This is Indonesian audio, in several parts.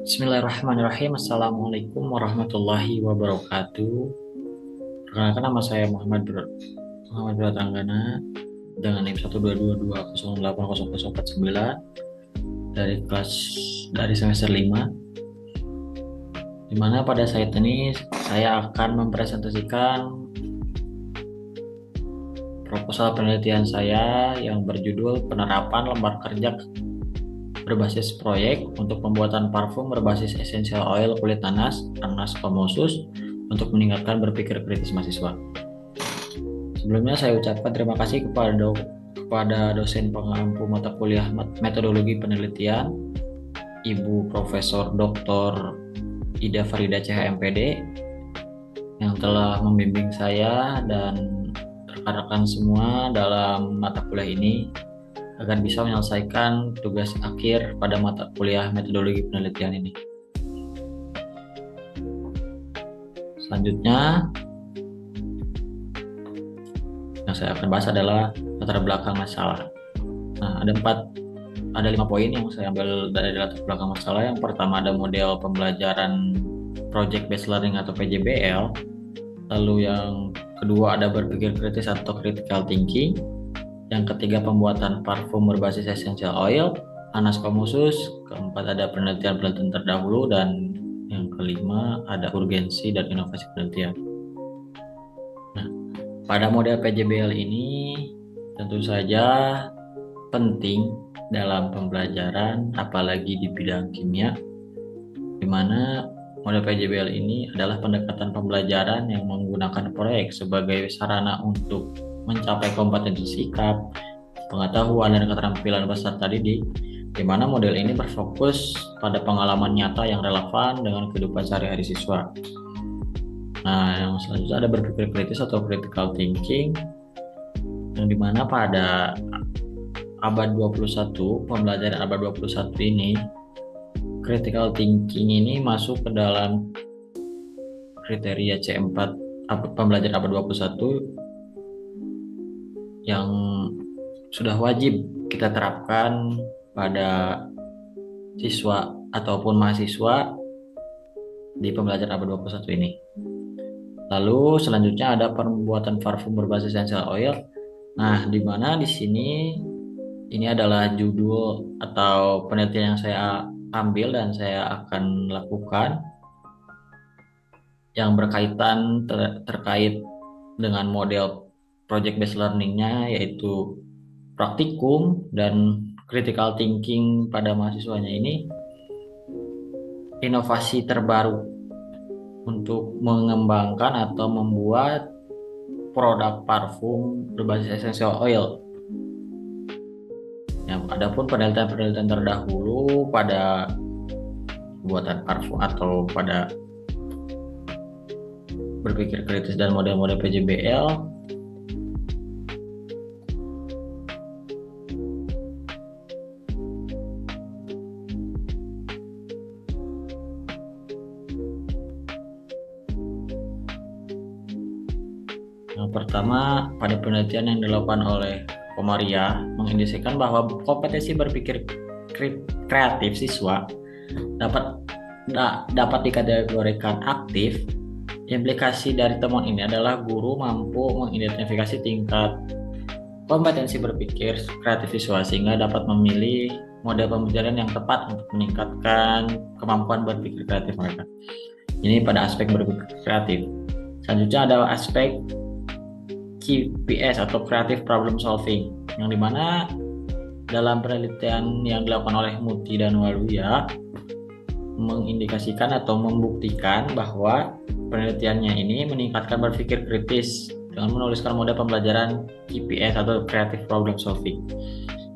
Bismillahirrahmanirrahim. Assalamualaikum warahmatullahi wabarakatuh. Perkenalkan, nama saya Muhammad Pratanggana dengan NIM 12220808049 dari semester 5, di mana pada saat ini saya akan mempresentasikan proposal penelitian saya yang berjudul penerapan lembar kerja berbasis proyek untuk pembuatan parfum berbasis essential oil kulit nanas Anas Komosus untuk meningkatkan berpikir kritis mahasiswa. Sebelumnya saya ucapkan terima kasih kepada dosen pengampu mata kuliah metodologi penelitian Ibu Profesor Dr. Ida Farida CHMPD yang telah membimbing saya dan rekan-rekan semua dalam mata kuliah ini agar bisa menyelesaikan tugas akhir pada mata kuliah metodologi penelitian ini. Selanjutnya, yang saya akan bahas adalah latar belakang masalah. Nah, ada 5 poin yang saya ambil dari latar belakang masalah. Yang pertama ada model pembelajaran Project Based Learning atau PJBL. Lalu yang kedua ada berpikir kritis atau critical thinking. Yang ketiga penbuatan parfum berbasis essential oil, Anas Komosus. Keempat ada penelitian terdahulu, dan yang kelima ada urgensi dan inovasi penelitian. Nah, pada model PJBL ini tentu saja penting dalam pembelajaran, apalagi di bidang kimia, di mana model PJBL ini adalah pendekatan pembelajaran yang menggunakan proyek sebagai sarana untuk mencapai kompetensi sikap, pengetahuan, dan keterampilan peserta didik, di mana model ini berfokus pada pengalaman nyata yang relevan dengan kehidupan sehari-hari siswa. Nah, yang selanjutnya ada berpikir kritis atau critical thinking, yang dimana pada abad 21, pembelajaran abad 21 ini, critical thinking ini masuk ke dalam kriteria C4 pembelajaran abad 21 yang sudah wajib kita terapkan pada siswa ataupun mahasiswa di pembelajaran abad 21 ini. Lalu selanjutnya ada pembuatan parfum berbasis essential oil. Nah, di mana di sini ini adalah judul atau penelitian yang saya ambil dan saya akan lakukan yang berkaitan terkait dengan model project based learning-nya, yaitu praktikum dan critical thinking pada mahasiswanya ini inovasi terbaru untuk mengembangkan atau membuat produk parfum berbasis essential oil. Yang adapun penelitian-penelitian terdahulu pada pembuatan parfum atau pada berpikir kritis dan model-model PJBL, yang pertama, pada penelitian yang dilakukan oleh Komaria mengindikasikan bahwa kompetensi berpikir kreatif siswa dapat dikategorikan aktif. Implikasi dari temuan ini adalah guru mampu mengidentifikasi tingkat kompetensi berpikir kreatif siswa sehingga dapat memilih model pembelajaran yang tepat untuk meningkatkan kemampuan berpikir kreatif mereka. Ini pada aspek berpikir kreatif. Selanjutnya adalah aspek KPS atau Creative Problem Solving, yang dimana dalam penelitian yang dilakukan oleh Muti dan Waluya mengindikasikan atau membuktikan bahwa penelitiannya ini meningkatkan berpikir kritis dengan menuliskan model pembelajaran KPS atau Creative Problem Solving.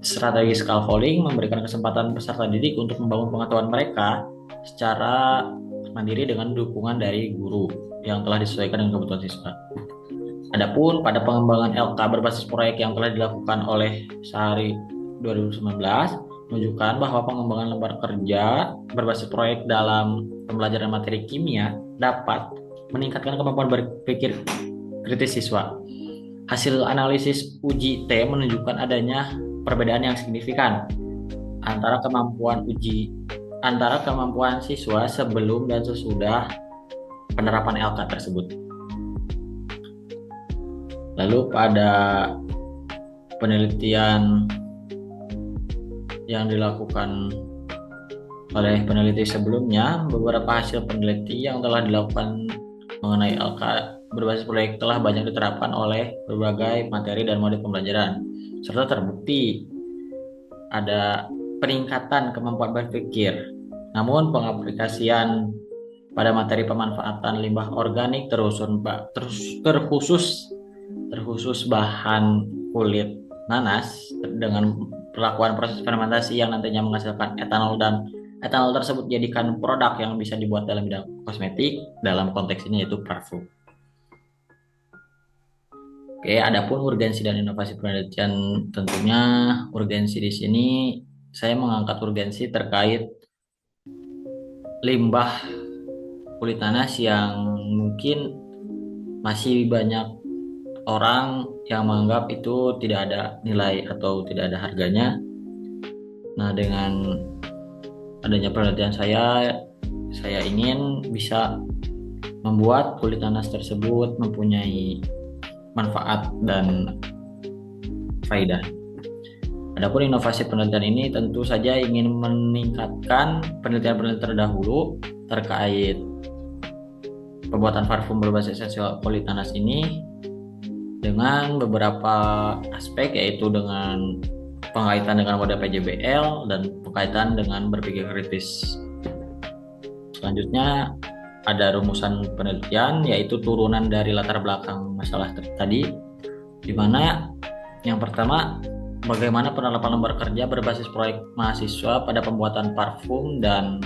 Strategi scaffolding memberikan kesempatan peserta didik untuk membangun pengetahuan mereka secara mandiri dengan dukungan dari guru yang telah disesuaikan dengan kebutuhan siswa. Adapun pada pengembangan LK berbasis proyek yang telah dilakukan oleh Sehari 2019 menunjukkan bahwa pengembangan lembar kerja berbasis proyek dalam pembelajaran materi kimia dapat meningkatkan kemampuan berpikir kritis siswa. Hasil analisis uji T menunjukkan adanya perbedaan yang signifikan antara kemampuan uji antara kemampuan siswa sebelum dan sesudah penerapan LK tersebut. Lalu pada penelitian yang dilakukan oleh peneliti sebelumnya, beberapa hasil peneliti yang telah dilakukan mengenai LK berbasis proyek telah banyak diterapkan oleh berbagai materi dan mode pembelajaran, serta terbukti ada peningkatan kemampuan berpikir. Namun pengaplikasian pada materi pemanfaatan limbah organik terkhusus bahan kulit nanas dengan perlakuan proses fermentasi yang nantinya menghasilkan etanol, dan etanol tersebut dijadikan produk yang bisa dibuat dalam bidang kosmetik, dalam konteks ini yaitu parfum. Oke, adapun urgensi dan inovasi penelitian, tentunya urgensi di sini saya mengangkat urgensi terkait limbah kulit nanas yang mungkin masih banyak orang yang menganggap itu tidak ada nilai atau tidak ada harganya. Nah, dengan adanya penelitian saya ingin bisa membuat kulit nanas tersebut mempunyai manfaat dan faedah. Adapun inovasi penelitian ini tentu saja ingin meningkatkan penelitian-penelitian terdahulu terkait pembuatan parfum berbasis esensial kulit nanas ini dengan beberapa aspek, yaitu dengan pengkaitan dengan model PJBL dan pengkaitan dengan berpikir kritis. Selanjutnya ada rumusan penelitian, yaitu turunan dari latar belakang masalah tadi, di mana yang pertama, bagaimana penerapan lembar kerja berbasis proyek mahasiswa pada pembuatan parfum dan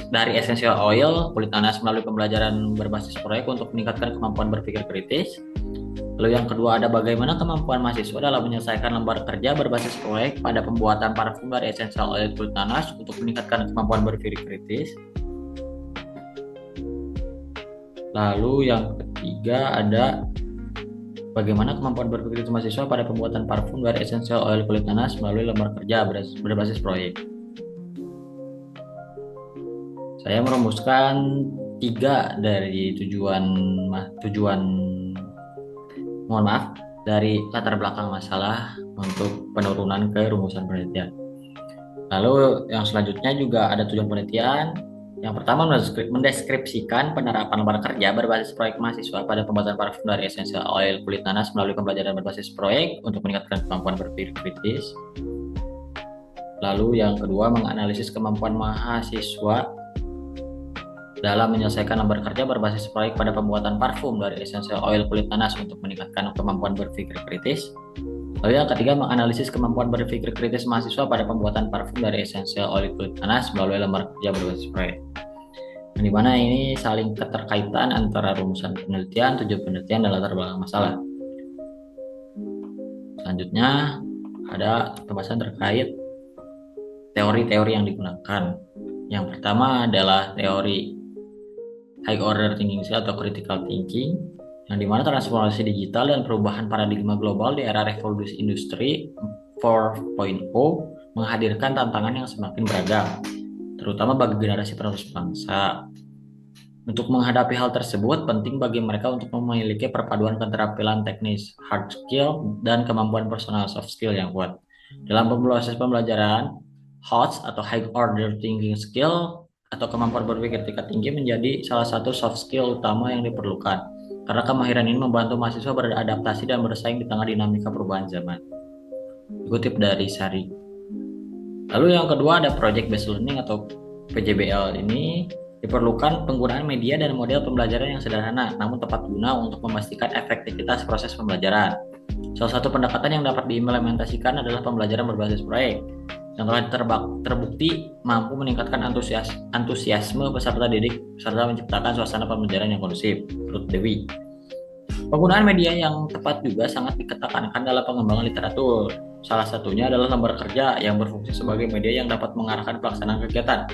dari essential oil kulit nanas melalui pembelajaran berbasis proyek untuk meningkatkan kemampuan berpikir kritis. Lalu yang kedua, ada bagaimana kemampuan mahasiswa dalam menyelesaikan lembar kerja berbasis proyek pada pembuatan parfum dari essential oil kulit nanas untuk meningkatkan kemampuan berpikir kritis. Lalu yang ketiga, ada bagaimana kemampuan berpikir kritis mahasiswa pada pembuatan parfum dari essential oil kulit nanas melalui lembar kerja berbasis proyek. Saya merumuskan 3 dari dari latar belakang masalah untuk penurunan ke rumusan penelitian. Lalu yang selanjutnya juga ada tujuan penelitian. Yang pertama, mendeskripsikan penerapan lembar kerja berbasis proyek mahasiswa pada pembuatan parfum dari essential oil kulit nanas melalui pembelajaran berbasis proyek untuk meningkatkan kemampuan berpikir kritis. Lalu yang kedua, menganalisis kemampuan mahasiswa dalam menyelesaikan lembar kerja berbasis proyek pada pembuatan parfum dari essential oil kulit nanas untuk meningkatkan kemampuan berpikir kritis. Lalu yang ketiga, menganalisis kemampuan berpikir kritis mahasiswa pada pembuatan parfum dari essential oil kulit nanas melalui lembar kerja berbasis proyek. Di mana ini saling keterkaitan antara rumusan penelitian, tujuan penelitian, dan latar belakang masalah. Selanjutnya ada pembahasan terkait teori-teori yang digunakan. Yang pertama adalah teori high order thinking skill atau critical thinking, yang dimana transformasi digital dan perubahan paradigma global di era revolusi industri 4.0 menghadirkan tantangan yang semakin beragam, terutama bagi generasi penerus bangsa. Untuk menghadapi hal tersebut, penting bagi mereka untuk memiliki perpaduan keterampilan teknis hard skill dan kemampuan personal soft skill yang kuat. Dalam proses pembelajaran, HOTS atau high order thinking skill atau kemampuan berpikir tingkat tinggi menjadi salah satu soft skill utama yang diperlukan, karena kemahiran ini membantu mahasiswa beradaptasi dan bersaing di tengah dinamika perubahan zaman. Dikutip dari Sari. Lalu yang kedua ada project based learning atau PJBL. Ini diperlukan penggunaan media dan model pembelajaran yang sederhana namun tepat guna untuk memastikan efektivitas proses pembelajaran. Salah satu pendekatan yang dapat diimplementasikan adalah pembelajaran berbasis proyek yang telah terbukti mampu meningkatkan antusiasme peserta didik serta menciptakan suasana pembelajaran yang kondusif. Menurut Dewi, penggunaan media yang tepat juga sangat ditekankan dalam pengembangan literatur. Salah satunya adalah lembar kerja yang berfungsi sebagai media yang dapat mengarahkan pelaksanaan kegiatan,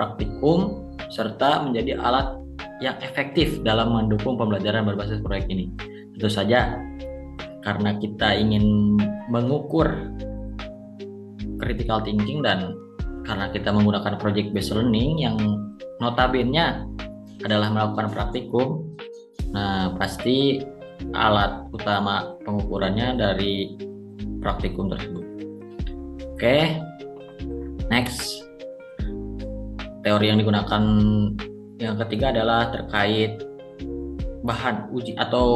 praktikum, serta menjadi alat yang efektif dalam mendukung pembelajaran berbasis proyek ini. Tentu saja, karena kita ingin mengukur critical thinking dan karena kita menggunakan project based learning yang notabene adalah melakukan praktikum. Nah, pasti alat utama pengukurannya dari praktikum tersebut. Oke, next. Teori yang digunakan yang ketiga adalah terkait bahan uji atau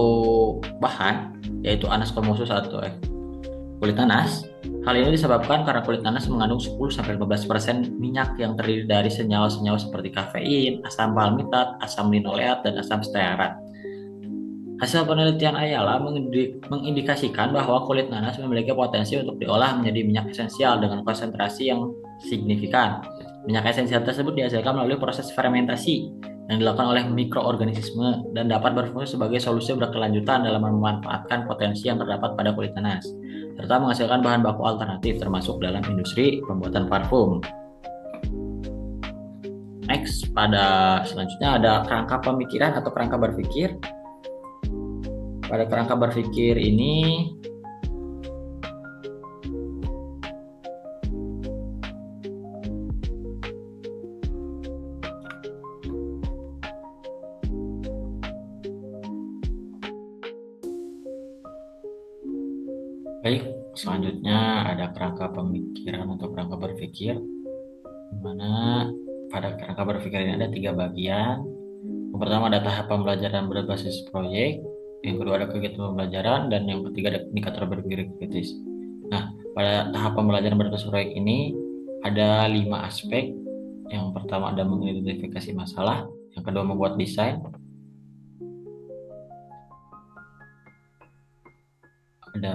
bahan, yaitu anastomossus atau kulit nanas. Hal ini disebabkan karena kulit nanas mengandung 10-15% minyak yang terdiri dari senyawa-senyawa seperti kafein, asam palmitat, asam linoleat, dan asam stearat. Hasil penelitian Ayala mengindikasikan bahwa kulit nanas memiliki potensi untuk diolah menjadi minyak esensial dengan konsentrasi yang signifikan. Minyak esensial tersebut dihasilkan melalui proses fermentasi yang dilakukan oleh mikroorganisme dan dapat berfungsi sebagai solusi berkelanjutan dalam memanfaatkan potensi yang terdapat pada kulit nanas, serta menghasilkan bahan baku alternatif termasuk dalam industri pembuatan parfum. Next, pada selanjutnya ada kerangka pemikiran atau kerangka berpikir. Pada kerangka berpikir ini baik, selanjutnya ada kerangka pemikiran atau kerangka berpikir, di mana pada kerangka berpikir ini ada 3 bagian. Yang pertama ada tahap pembelajaran berbasis proyek, yang kedua ada kegiatan pembelajaran, dan yang ketiga ada indikator berpikir kritis. Nah, pada tahap pembelajaran berbasis proyek ini ada 5 aspek. Yang pertama ada mengidentifikasi masalah, yang kedua membuat desain, ada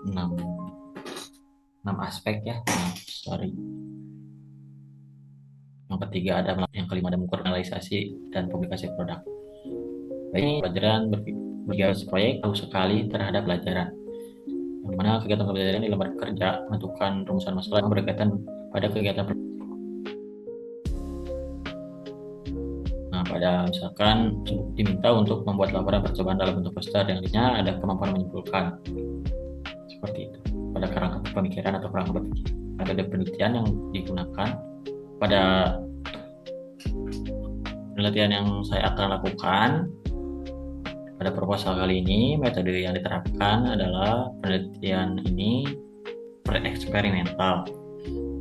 6 aspek ya. Yang ketiga ada, yang kelima ada mengukur analisasi dan publikasi produk. Baik, pelajaran berbasis proyek tahu sekali terhadap pelajaran, yang mana kegiatan pembelajaran di lembar kerja menentukan rumusan masalah yang berkaitan pada kegiatan. Nah, pada misalkan diminta untuk membuat laporan percobaan dalam bentuk poster yang lainnya ada kemampuan menyimpulkan, seperti itu. Pada kerangka pemikiran atau kerangka berpikir ada penelitian yang digunakan. Pada penelitian yang saya akan lakukan pada proposal kali ini, metode yang diterapkan adalah penelitian ini eksperimental,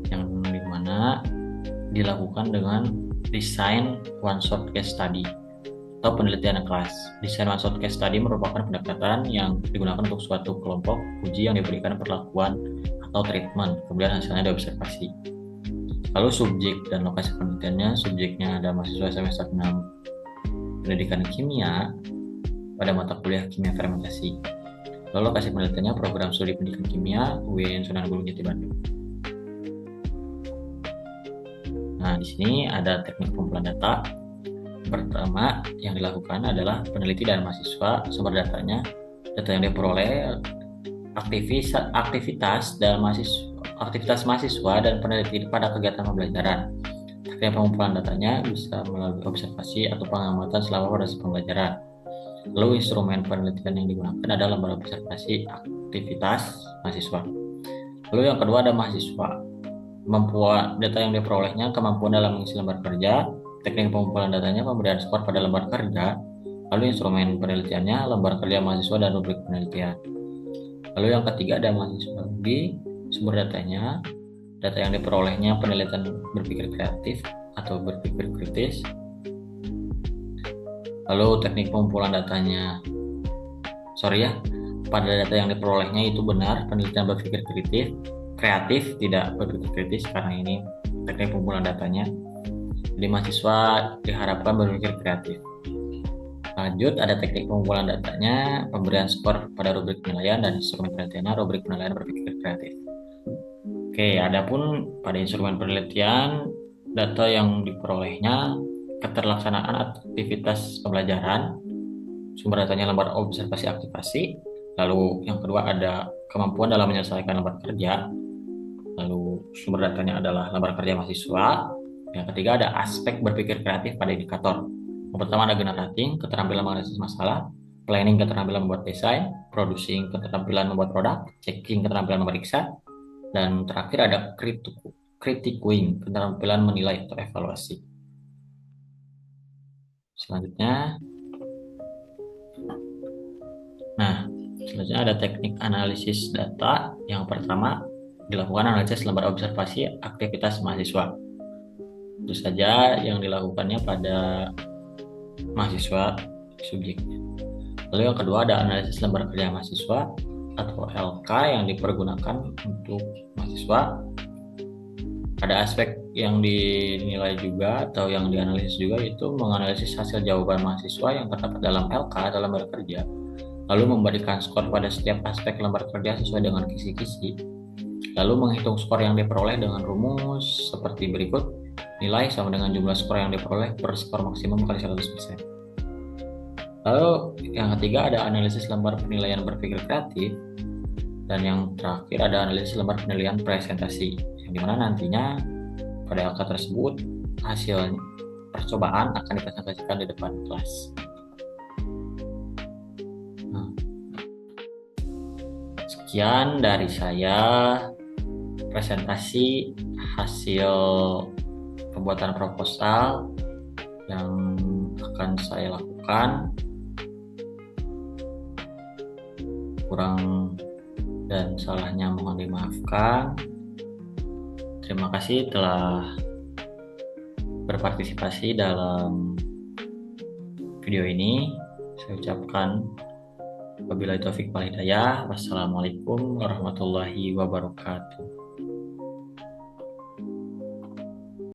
yang dimana dilakukan dengan desain one shot case study atau penelitian kelas. Desain one shot case study merupakan pendekatan yang digunakan untuk suatu kelompok uji yang diberikan perlakuan atau treatment, kemudian hasilnya diobservasi. Lalu subjek dan lokasi penelitiannya, subjeknya ada mahasiswa semester 6 pendidikan kimia pada mata kuliah kimia fermentasi. Lalu lokasi penelitiannya program studi pendidikan kimia UIN Sunan Gunung Jati Bandung. Nah, di sini ada teknik pengumpulan data. Pertama yang dilakukan adalah peneliti dan mahasiswa, sumber datanya, data yang diperoleh, aktivitas mahasiswa dan peneliti pada kegiatan pembelajaran. Teknik pengumpulan datanya bisa melalui observasi atau pengamatan selama proses pembelajaran. Lalu instrumen penelitian yang digunakan adalah lembar observasi aktivitas mahasiswa. Lalu yang kedua ada mahasiswa. Kemampuan data yang diperolehnya, kemampuan dalam mengisi lembar kerja, teknik pengumpulan datanya, pemberian skor pada lembar kerja, lalu instrumen penelitiannya, lembar kerja mahasiswa dan rubrik penelitian. Lalu yang ketiga ada mahasiswa lagi, sumber datanya, data yang diperolehnya, penelitian berpikir kreatif atau berpikir kritis. Lalu teknik pengumpulan datanya, pada data yang diperolehnya itu benar penelitian berpikir kreatif, tidak berpikir kritis karena ini teknik pengumpulan datanya. Jadi mahasiswa diharapkan berpikir kreatif. Lanjut ada teknik pengumpulan datanya, pemberian skor pada rubrik penilaian, dan instrumen penelitiannya rubrik penilaian berpikir kreatif. Oke, adapun pada instrumen penelitian, data yang diperolehnya, keterlaksanaan aktivitas pembelajaran, sumber datanya lembar observasi aktivasi, lalu yang kedua ada kemampuan dalam menyelesaikan lembar kerja, lalu sumber datanya adalah lembar kerja mahasiswa, yang ketiga ada aspek berpikir kreatif pada indikator. Yang pertama ada generating, keterampilan menganalisis masalah, planning, keterampilan membuat desain, producing, keterampilan membuat produk, checking, keterampilan memeriksa, dan terakhir ada kritiku, critiquing, keterampilan menilai atau evaluasi. Selanjutnya, selanjutnya ada teknik analisis data. Yang pertama, dilakukan analisis lembar observasi aktivitas mahasiswa. Tentu saja yang dilakukannya pada mahasiswa subjeknya. Lalu yang kedua ada analisis lembar kerja mahasiswa atau LK yang dipergunakan untuk mahasiswa. Ada aspek yang dinilai juga atau yang dianalisis juga, yaitu menganalisis hasil jawaban mahasiswa yang terdapat dalam LK atau lembar kerja, lalu memberikan skor pada setiap aspek lembar kerja sesuai dengan kisi-kisi, lalu menghitung skor yang diperoleh dengan rumus seperti berikut. Nilai sama dengan jumlah skor yang diperoleh per skor maksimum kali 100%. Lalu yang ketiga ada analisis lembar penilaian berpikir kreatif, dan yang terakhir ada analisis lembar penilaian presentasi, yang dimana nantinya pada LK tersebut hasil percobaan akan dipresentasikan di depan kelas. Sekian dari saya presentasi hasil pembuatan proposal yang akan saya lakukan. Kurang dan salahnya mohon dimaafkan. Terima kasih telah berpartisipasi dalam video ini. Saya ucapkan wabillahi taufik wal hidayah. Wassalamualaikum warahmatullahi wabarakatuh.